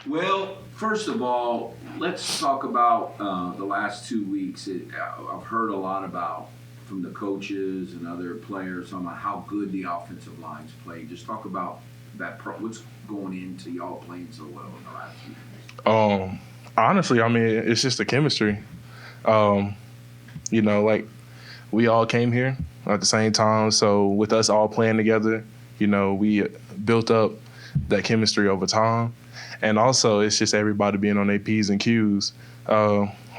Well, first of all, let's talk about the last 2 weeks. I've heard a lot about from the coaches and other players on how good the offensive lines play. Just talk about what's going into y'all playing so well in the last few weeks. Honestly, I mean, it's just the chemistry. Um, like we all came here at the same time, so with us all playing together, we built up that chemistry over time, and also it's just everybody being on their p's and q's.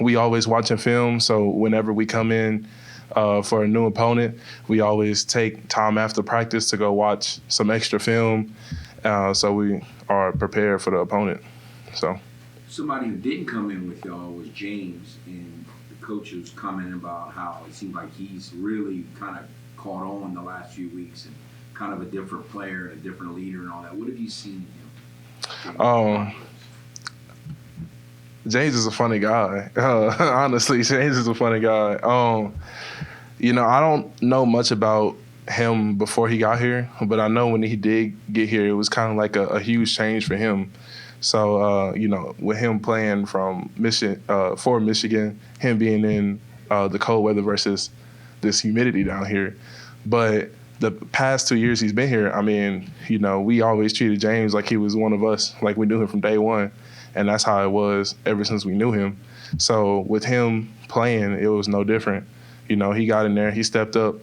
We always watching film, so whenever we come in for a new opponent, we always take time after practice to go watch some extra film, so we are prepared for the opponent. So. Somebody who didn't come in with y'all was James, and the coach was commenting about how it seems like he's really kind of caught on the last few weeks and kind of a different player, a different leader, and all that. What have you seen in him? Um, James is a funny guy. Honestly, James is a funny guy. I don't know much about him before he got here, but I know when he did get here, it was kind of like a huge change for him. So, with him playing from for Michigan, him being in the cold weather versus this humidity down here. But the past 2 years he's been here, I mean, we always treated James like he was one of us, like we knew him from day one. And that's how it was ever since we knew him. So with him playing, it was no different. He got in there, he stepped up,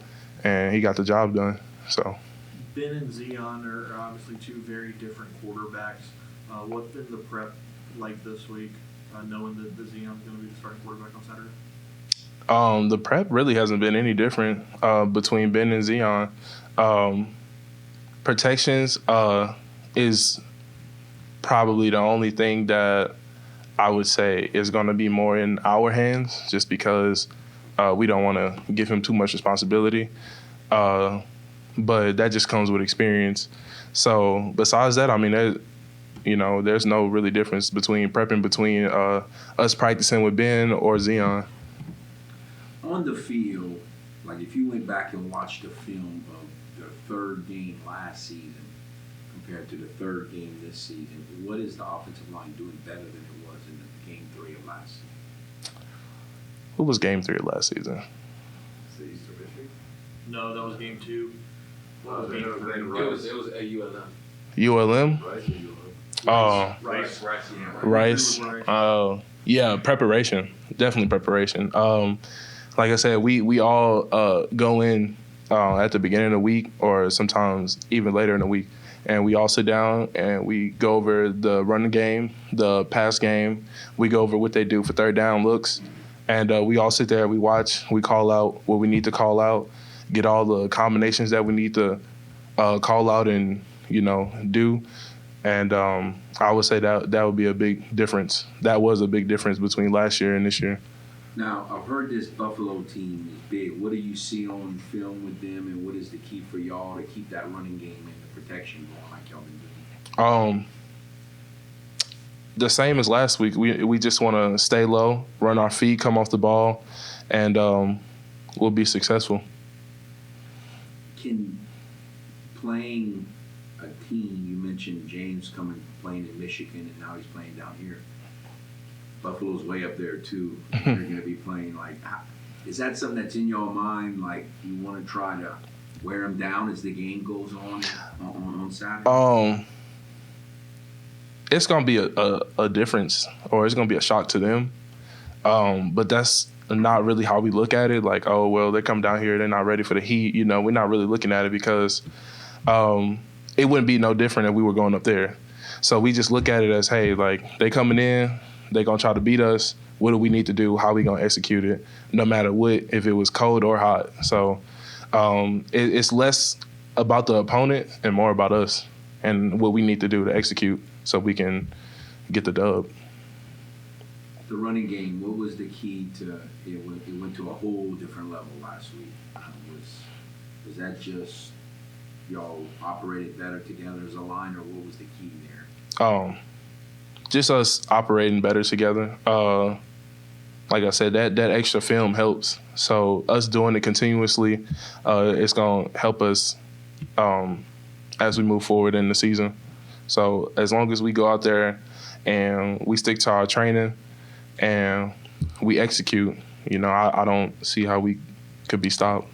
and he got the job done. So. Ben and Zion are obviously two very different quarterbacks. What's been the prep like this week, knowing that the Zion's going to be the starting quarterback on Saturday? The prep really hasn't been any different between Ben and Zion. Protections is probably the only thing that I would say is going to be more in our hands, just because we don't want to give him too much responsibility. But that just comes with experience. So besides that, I mean, there's no really difference between prepping between us practicing with Ben or Zion. On the field, like if you went back and watched the film of the third game last season compared to the third game this season, what is the offensive line doing better than it was in the game 3 of last season? Who was game 3 of last season? No, that was game 2. What was game 3? It was a ULM? Rice. Oh, yeah, preparation. Definitely preparation. Like I said, we all go in at the beginning of the week or sometimes even later in the week, and we all sit down and we go over the running game, the pass game. We go over what they do for third down looks, and we all sit there, we watch, we call out what we need to call out, get all the combinations that we need to call out and, do. And I would say that would be a big difference. That was a big difference between last year and this year. Now, I've heard this Buffalo team is big. What do you see on film with them, and what is the key for y'all to keep that running game and the protection going like y'all been doing? The same as last week. We just want to stay low, run our feet, come off the ball, and we'll be successful. Can playing a team, you mentioned James playing in Michigan, and now he's playing down here. Buffalo's way up there too. They're going to be playing is that something that's in your mind? Like you want to try to wear them down as the game goes on Saturday? It's going to be a difference, or it's going to be a shock to them. But that's not really how we look at it. Like, oh, well, they come down here, they're not ready for the heat. We're not really looking at it because it wouldn't be no different if we were going up there. So we just look at it as, hey, like they coming in, they going to try to beat us. What do we need to do? How we going to execute it? No matter what, if it was cold or hot. So it's less about the opponent and more about us and what we need to do to execute so we can get the dub. The running game, what was the key to it? Went to a whole different level last week. Was that just y'all operated better together as a line, or what was the key there? Just us operating better together. Like I said, that extra film helps. So us doing it continuously, it's gonna help us as we move forward in the season. So as long as we go out there and we stick to our training and we execute, I don't see how we could be stopped.